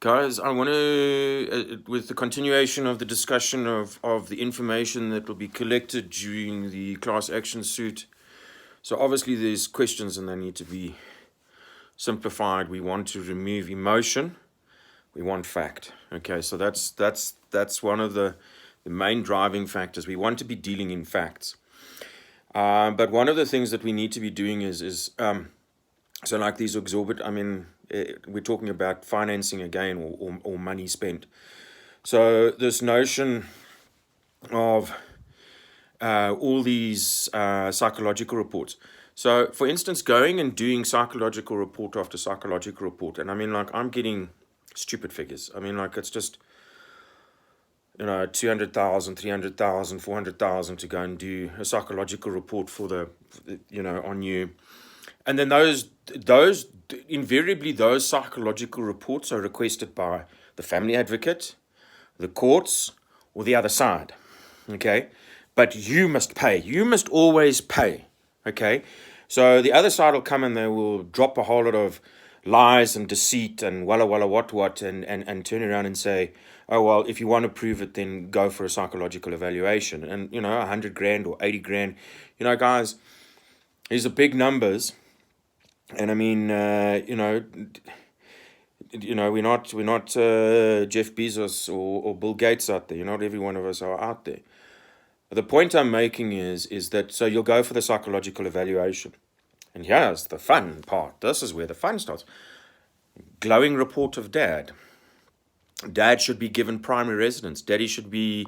Guys, I want to, with the continuation of the discussion of the information that will be collected during the class action suit. So obviously there's questions and they need to be simplified. We want to remove emotion. We want fact. Okay, so that's one of the main driving factors. We want to be dealing in facts. But one of the things that we need to be doing is so like these exorbitant, I mean, we're talking about financing again, or money spent. So this notion of all these psychological reports. So for instance, going and doing psychological report after psychological report, and I mean, like, I'm getting stupid figures. I mean, like, it's just, 200,000, 300,000, 400,000 to go and do a psychological report for the, on you. And then those invariably, those psychological reports are requested by the family advocate, the courts, or the other side. Okay, but you must pay. You must always pay. Okay, so the other side will come and they will drop a whole lot of lies and deceit and walla what and turn around and say, oh, well, if you want to prove it, then go for a psychological evaluation. And 100 grand or 80 grand, guys, these are big numbers. And I mean, we're not Jeff Bezos or Bill Gates out there. Not every one of us are out there. The point I'm making is that, so you'll go for the psychological evaluation. And here's the fun part. This is where the fun starts. Glowing report of dad. Dad should be given primary residence. Daddy should be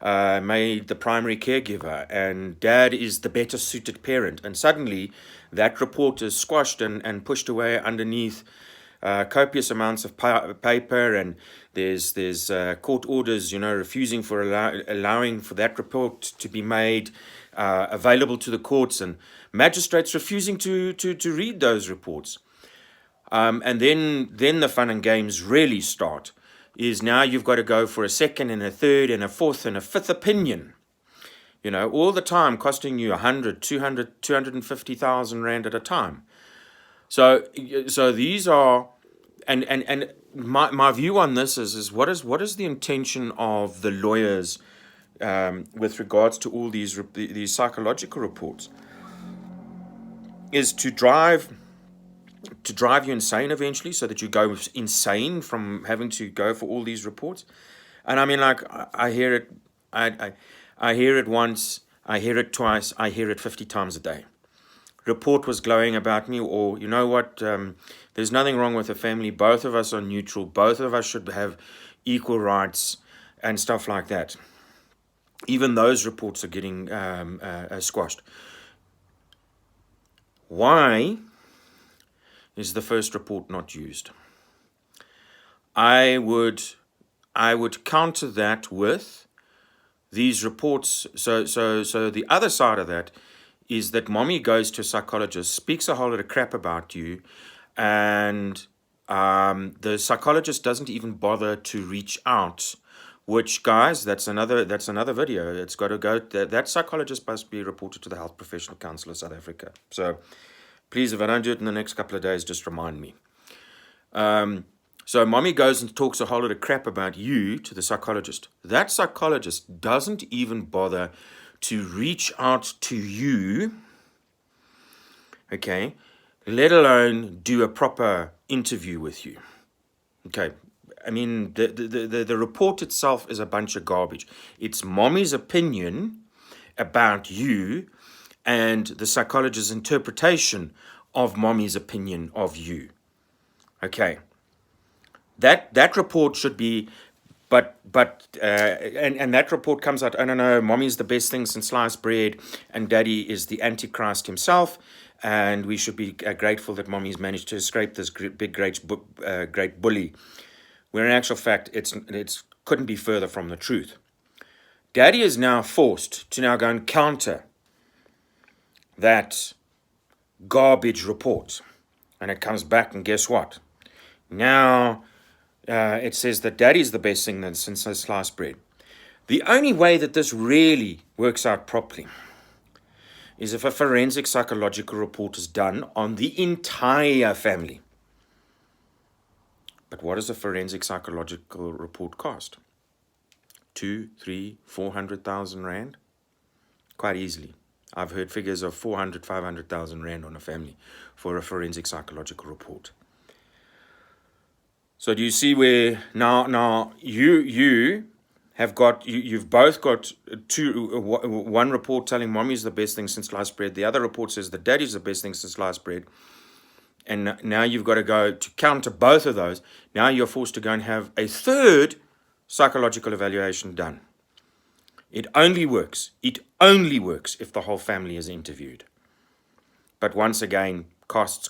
made the primary caregiver, and dad is the better suited parent. And suddenly that report is squashed and pushed away underneath copious amounts of paper, and there's court orders, refusing for allowing for that report to be made available to the courts, and magistrates refusing to read those reports. And then the fun and games really start. Is now you've got to go for a second and a third and a fourth and a fifth opinion. All the time costing you 100, 200, 250,000 rand at a time. So these are, and my view on this is what is the intention of the lawyers with regards to all these psychological reports? Is to drive you insane eventually, so that you go insane from having to go for all these reports. And I mean, like, I hear it, I hear it once, I hear it twice, I hear it 50 times a day. Report was glowing about me, or you know what, there's nothing wrong with the family, both of us are neutral, both of us should have equal rights and stuff like that. Even those reports are getting squashed. Why is the first report not used? I would counter that with these reports. So the other side of that is that mommy goes to a psychologist, speaks a whole lot of crap about you, and the psychologist doesn't even bother to reach out. Which, guys, that's another video. It's got to go. That psychologist must be reported to the Health Professional Council of South Africa. So please, if I don't do it in the next couple of days, just remind me. So mommy goes and talks a whole lot of crap about you to the psychologist. That psychologist doesn't even bother to reach out to you, okay, let alone do a proper interview with you. Okay, I mean, the report itself is a bunch of garbage. It's mommy's opinion about you and the psychologist's interpretation of mommy's opinion of you. Okay, that report should be, but that report comes out, I don't know, mommy's the best thing since sliced bread, and daddy is the Antichrist himself, and we should be grateful that mommy's managed to escape this great bully. Where in actual fact, it's couldn't be further from the truth. Daddy is now forced to now go and counter that garbage report, and it comes back, and guess what? Now it says that daddy's the best thing since sliced bread. The only way that this really works out properly is if a forensic psychological report is done on the entire family. But what does a forensic psychological report cost? 2, 3, 400,000 rand? Quite easily. I've heard figures of 400, 500,000 rand on a family for a forensic psychological report. So do you see where now you have got, you've both got one report telling mommy's the best thing since sliced bread. The other report says that daddy's the best thing since sliced bread. And now you've got to go to counter both of those. Now you're forced to go and have a third psychological evaluation done. It only works if the whole family is interviewed. But once again, costs.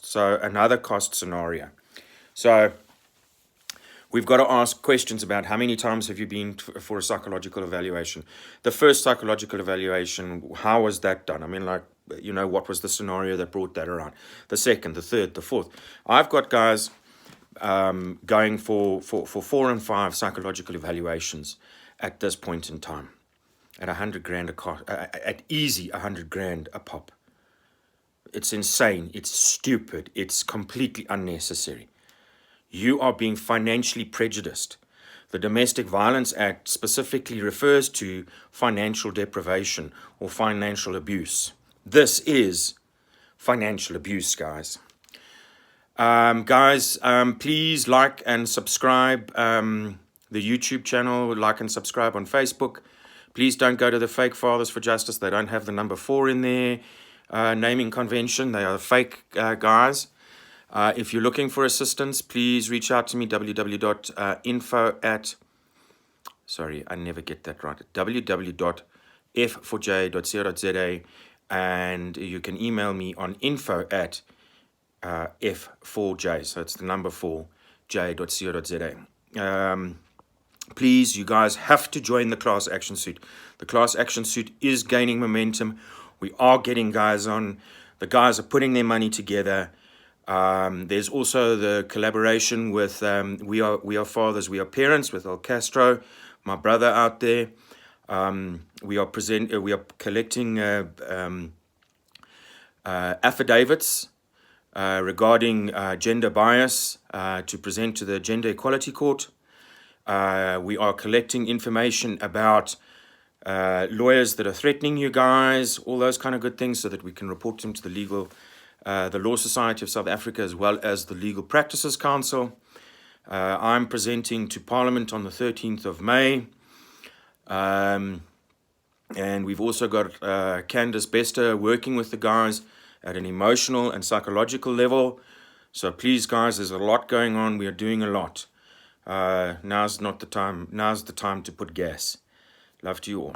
So another cost scenario. So we've got to ask questions about how many times have you been for a psychological evaluation? The first psychological evaluation, how was that done? I mean, like, what was the scenario that brought that around? The second, the third, the fourth. I've got guys going for 4 and 5 psychological evaluations at this point in time, at 100 grand a cost, at easy 100 grand a pop. It's insane. It's stupid. It's completely unnecessary. You are being financially prejudiced. The Domestic Violence Act specifically refers to financial deprivation or financial abuse. This is financial abuse, guys. Please like and subscribe the YouTube channel, like and subscribe on Facebook. Please don't go to the fake Fathers for Justice. They don't have the number 4 in their naming convention. They are fake guys. If you're looking for assistance, please reach out to me, www.f4j.co.za, and you can email me on info@f4j, so it's the number 4j.co.za. Please, you guys have to join the class action suit. The class action suit is gaining momentum. We are getting guys on. The guys are putting their money together. There's also the collaboration with We Are Fathers, We Are Parents with El Castro, my brother out there. We are collecting affidavits regarding gender bias to present to the Gender Equality Court. We are collecting information about lawyers that are threatening you guys, all those kind of good things, so that we can report them to the Law Society of South Africa, as well as the Legal Practices Council. I'm presenting to Parliament on the 13th of May. And we've also got Candace Bester working with the guys at an emotional and psychological level. So please, guys, there's a lot going on. We are doing a lot. Now's the time to put gas. Love to you all.